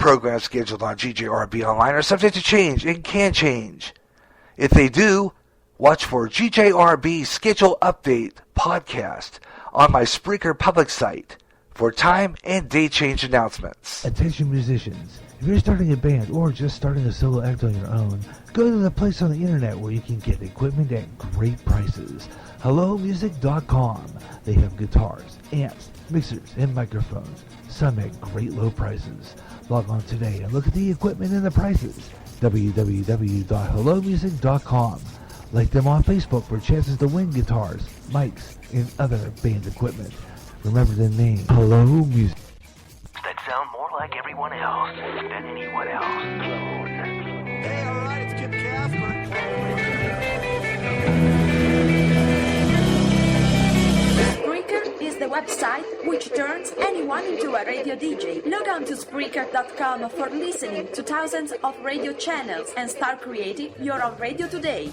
programs scheduled on GJRB Online are subject to change and can change. If they do, watch for GJRB Schedule Update podcast on my Spreaker public site for time and date change announcements. Attention musicians, if you're starting a band or just starting a solo act on your own, go to the place on the internet where you can get equipment at great prices. HelloMusic.com. They have guitars, amps, mixers, and microphones, some at great low prices. Log on today and look at the equipment and the prices. www.hellomusic.com. Like them on Facebook for chances to win guitars, mics, and other band equipment. Remember the name, Hello Music. That sound more like everyone else than anyone else. Hey, alright, it's Kip Casper. Spreaker is the website which turns anyone into a radio DJ. Log on to Spreaker.com for listening to thousands of radio channels and start creating your own radio today.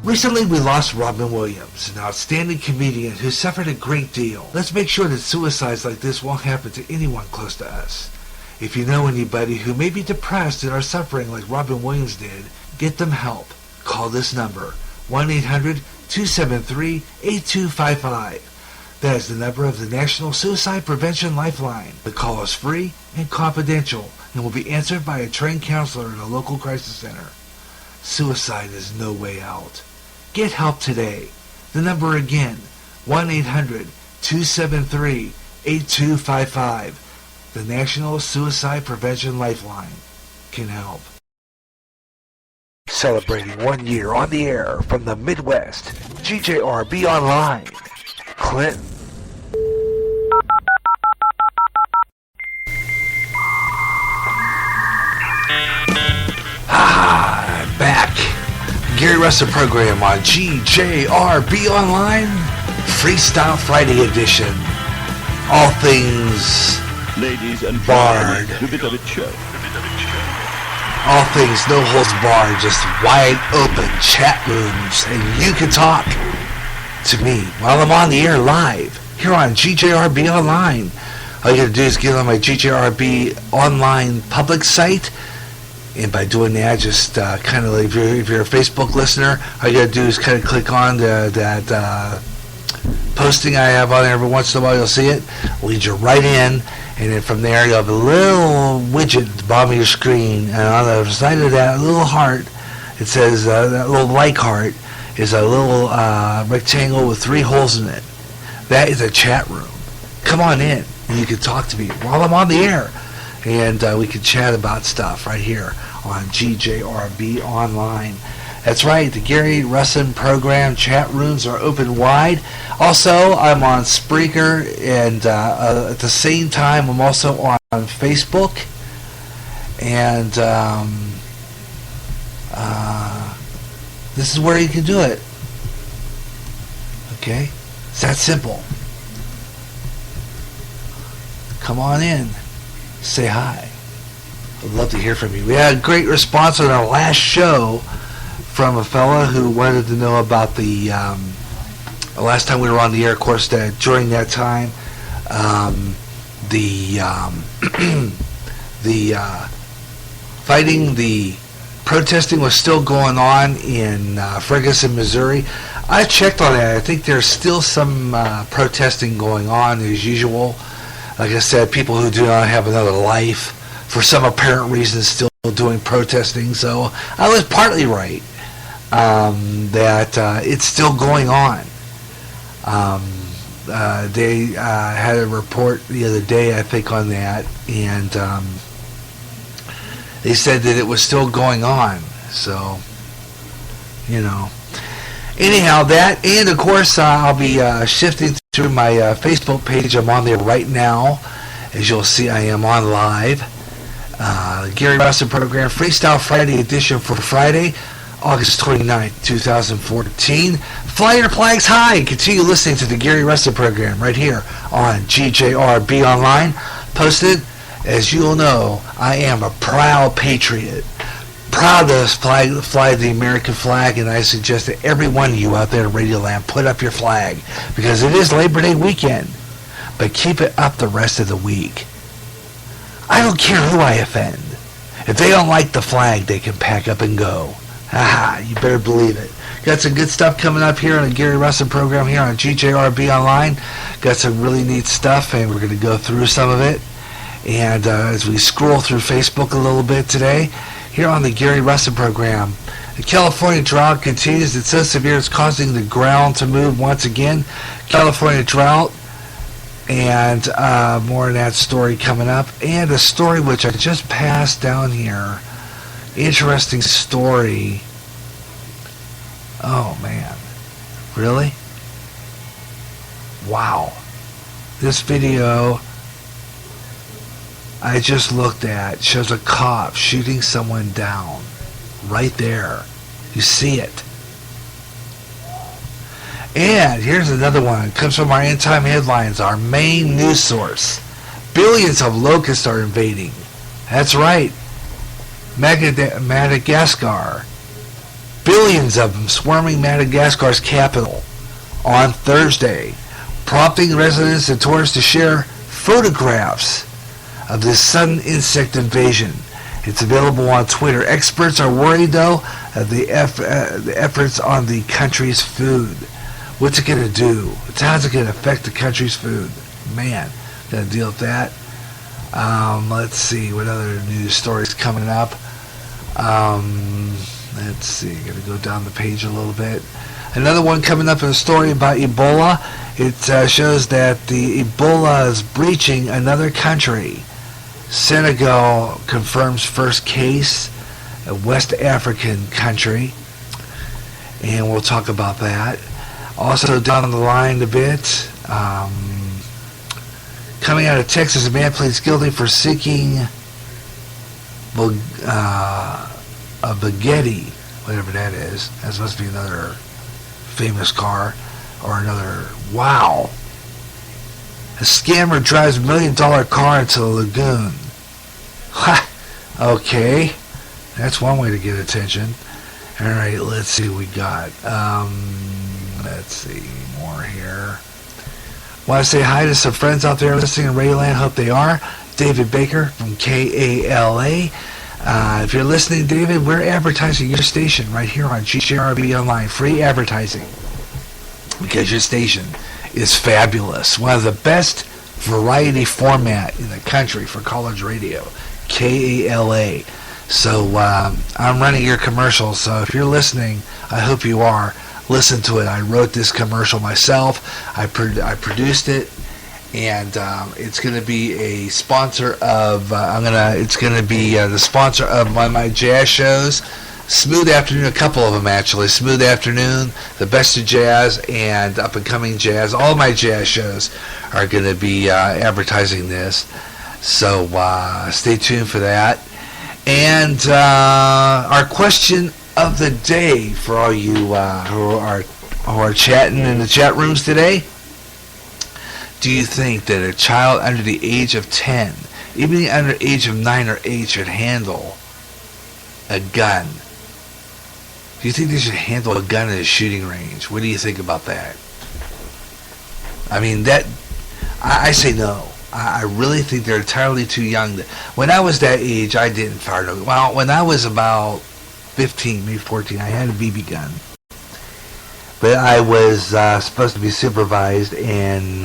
Recently, we lost Robin Williams, an outstanding comedian who suffered a great deal. Let's make sure that suicides like this won't happen to anyone close to us. If you know anybody who may be depressed and are suffering like Robin Williams did, get them help. Call this number, 1-800-273-8255. That is the number of the National Suicide Prevention Lifeline. The call is free and confidential and will be answered by a trained counselor in a local crisis center. Suicide is no way out. Get help today. The number again, 1-800-273-8255. The National Suicide Prevention Lifeline can help. Celebrating 1 year on the air from the Midwest, GJRB Online, Clinton. I'm back. Gary Russen Program on GJRB Online, Freestyle Friday edition. All things ladies and barred. All things no holds barred, just wide open chat rooms, and you can talk to me while I'm on the air live here on GJRB Online. All you gotta do is get on my GJRB Online public site. And by doing that, just kind of like if you're a Facebook listener, all you got to do is kind of click on that posting I have on there. Every once in a while, you'll see it. Leads you right in. And then from there, you'll have a little widget at the bottom of your screen. And on the side of that little heart, it says, that little like heart, is a little rectangle with 3 holes in it. That is a chat room. Come on in, and you can talk to me while I'm on the air. And we can chat about stuff right here on GJRB Online. That's right, the Gary Russen Program chat rooms are open wide. Also, I'm on Spreaker, and at the same time, I'm also on Facebook. And this is where you can do it. Okay? It's that simple. Come on in. Say hi. I'd love to hear from you. We had a great response on our last show from a fella who wanted to know about the last time we were on the air. Of course, that during that time, the fighting, the protesting was still going on in Ferguson, Missouri. I checked on that. I think there's still some protesting going on as usual. Like I said, people who do not have another life, for some apparent reason, still doing protesting. So I was partly right that it's still going on. They had a report the other day, I think, on that, and they said that it was still going on. So, you know. Anyhow, that, and of course, I'll be shifting through my Facebook page. I'm on there right now. As you'll see, I am on live. Gary Russen Program, Freestyle Friday edition for Friday, August 29th, 2014. Fly your flags high. Continue listening to the Gary Russen Program right here on GJRB Online. Posted, as you'll know, I am a proud patriot. proud to fly the American flag, and I suggest that every one of you out there in Radio Land put up your flag, because it is Labor Day weekend, but keep it up the rest of the week. I don't care who I offend. If they don't like the flag, they can pack up and go. Haha, you better believe it. Got some good stuff coming up here on the Gary Russen program here on GJRB Online. Got some really neat stuff, and we're going to go through some of it. And as we scroll through Facebook a little bit today, here on the Gary Russen program, the California drought continues. It's so severe it's causing the ground to move once again. California drought, and more of that story coming up. And a story which I just passed down here. Interesting story. Oh, man. Really? Wow. This video I just looked at shows a cop shooting someone down. Right there. You see it. And here's another one. It comes from our End Time Headlines, our main news source. Billions of locusts are invading. That's right. Madagascar. Billions of them swarming Madagascar's capital on Thursday, prompting residents and tourists to share photographs of this sudden insect invasion. It's available on Twitter. Experts are worried, though, of the efforts on the country's food. What's it going to do? How's it going to affect the country's food? Man, got to deal with that. Let's see what other news stories coming up. Let's see, going to go down the page a little bit. Another one coming up in a story about Ebola. It shows that the Ebola is breaching another country. Senegal confirms first case, a West African country, and we'll talk about that. Also down the line a bit, coming out of Texas, a man pleads guilty for seeking a Bugatti, whatever that is. That must be another famous car, or another, wow. A scammer drives $1 million car into a lagoon. Ha! Okay. That's one way to get attention. Alright, let's see what we got. Let's see, more here. Want to say hi to some friends out there listening in Radioland. Hope they are. David Baker from KALA. If you're listening, David, we're advertising your station right here on GJRB Online. Free advertising. Because your station is fabulous. One of the best variety format in the country for college radio. KALA. So I'm running your commercials. So if you're listening, I hope you are. Listen to it. I wrote this commercial myself. I produced it. And it's going to be a sponsor of, it's going to be the sponsor of one of my jazz shows. Smooth Afternoon, a couple of them actually. Smooth Afternoon, the best of jazz, and up and coming jazz. All my jazz shows are going to be advertising this. So stay tuned for that. And our question of the day for all you who are chatting in the chat rooms today. Do you think that a child under the age of 10, even under the age of 9 or 8, should handle a gun? Do you think they should handle a gun at a shooting range? What do you think about that? I mean, I say no. I really think they're entirely too young. When I was that age, I didn't fire no. Well, when I was about 15, maybe 14, I had a BB gun. But I was supposed to be supervised in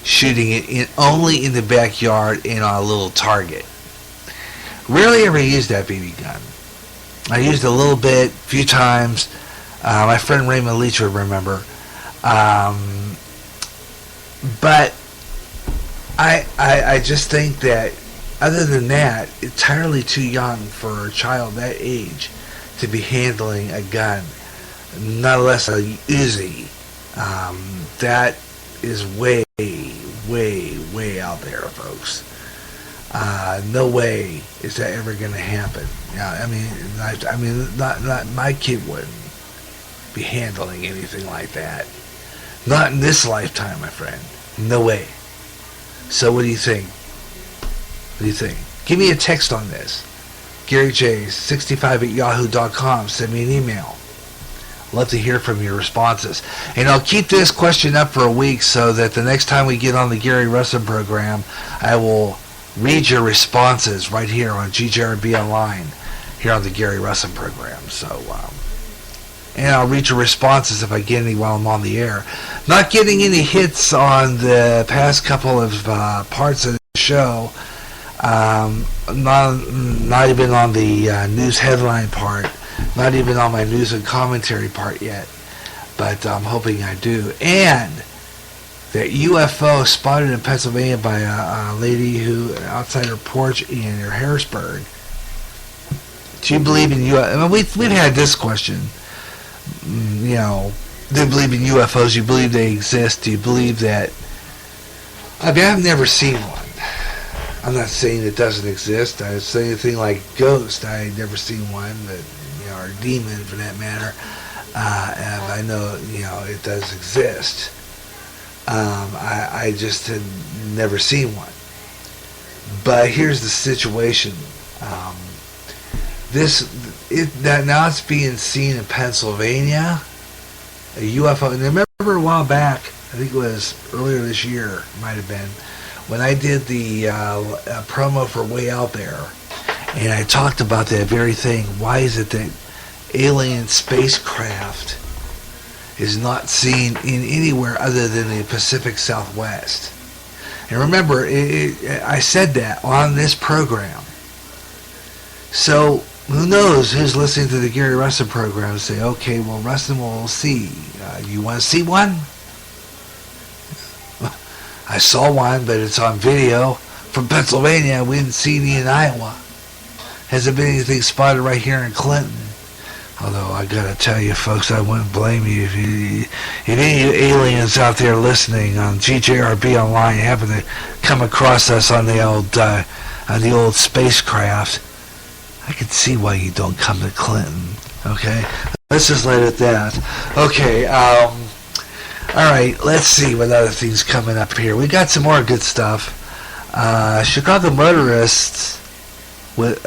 shooting it only in the backyard and on a little target. Rarely ever used that BB gun. I used it a little bit, a few times. My friend Raymond Leach would remember. But I just think that, other than that, entirely too young for a child that age to be handling a gun. Not less a Uzi. That is way, way, way out there, folks. No way is that ever going to happen. Yeah, I mean, not my kid wouldn't be handling anything like that. Not in this lifetime, my friend. No way. So, what do you think? What do you think? Give me a text on this. GaryJ65@yahoo.com. Send me an email. Love to hear from your responses. And I'll keep this question up for a week so that the next time we get on the Gary Russen program, I will read your responses right here on GJRB Online, here on the Gary Russen program. So, and I'll read your responses if I get any while I'm on the air. Not getting any hits on the past couple of parts of the show. Not even on the news headline part. Not even on my news and commentary part yet. But I'm hoping I do. And that UFO spotted in Pennsylvania by a lady who outside her porch in Harrisburg. Do you believe in UFO? I mean, we've had this question. You know, do you believe in UFOs? Do you believe they exist? Do you believe that? I mean, I've never seen one. I'm not saying it doesn't exist. I say anything like ghost. I've never seen one, but or demon for that matter. And I know it does exist. I just had never seen one. But here's the situation. Now it's being seen in Pennsylvania, a UFO. And I remember a while back, I think it was earlier this year, might have been, when I did the promo for Way Out There, and I talked about that very thing. Why is it that alien spacecraft is not seen in anywhere other than the Pacific Southwest? And remember, I said that on this program. So who knows who's listening to the Gary Russen program and say, okay, well, Russen will see. You want to see one? I saw one, but it's on video from Pennsylvania. We didn't see any in Iowa. Hasn't been anything spotted right here in Clinton. Although I gotta tell you, folks, I wouldn't blame you if any aliens out there listening on GJRB Online happen to come across us on the old spacecraft. I can see why you don't come to Clinton. Okay, let's just let it at that. Okay, all right. Let's see what other things coming up here. We got some more good stuff. Chicago motorist with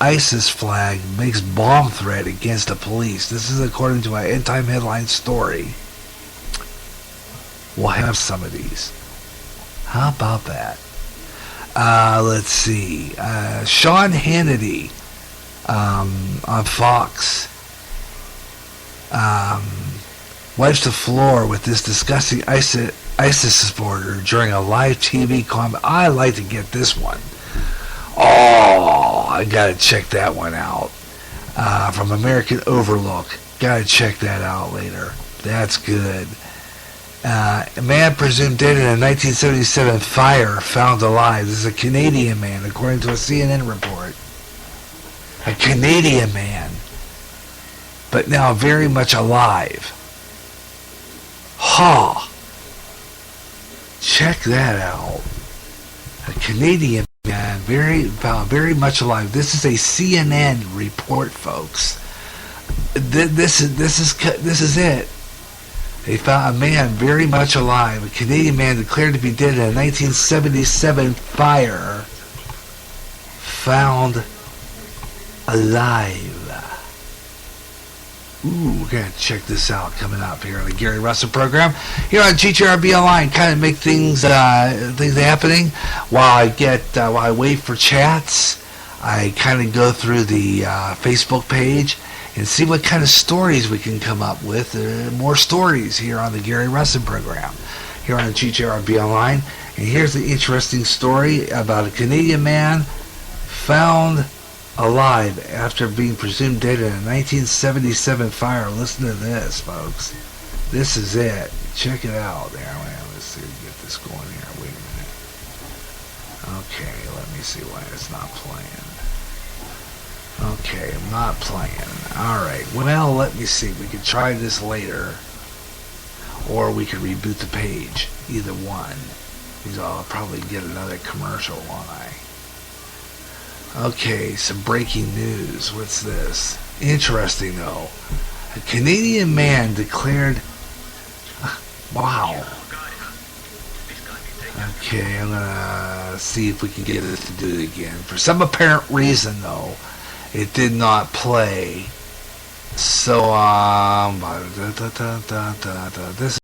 ISIS flag makes bomb threat against the police. This is according to an end-time headline story. We'll have some of these. How about that? Let's see. Sean Hannity on Fox wipes the floor with this disgusting ISIS supporter during a live TV comment. I like to get this one. Oh, I gotta check that one out. From American Overlook. Gotta check that out later. That's good. A man presumed dead in a 1977 fire found alive. This is a Canadian man, according to a CNN report. A Canadian man, but now very much alive. Ha! Check that out. A Canadian man, very much alive. This is a CNN report, folks. This is it. They found a man very much alive. A Canadian man declared to be dead in a 1977 fire. Found alive. Ooh, we're going to check this out coming up here on the Gary Russen program. Here on GTRB Online, kind of make things happening while I wait for chats. I kind of go through the Facebook page and see what kind of stories we can come up with. More stories here on the Gary Russen program, here on GJRB Online. And here's the interesting story about a Canadian man found alive after being presumed dead in a 1977 fire. Listen to this, folks. This is it. Check it out. There, let's see if we get this going here. Wait a minute. Okay, let me see why it's not playing. Okay, I'm not playing. Alright, well, let me see. We could try this later. Or we could reboot the page. Either one. Because I'll probably get another commercial, won't I? Okay, some breaking news. What's this? Interesting, though. A Canadian man declared... Wow. Okay, I'm gonna see if we can get it to do it again. For some apparent reason, though, it did not play. So, this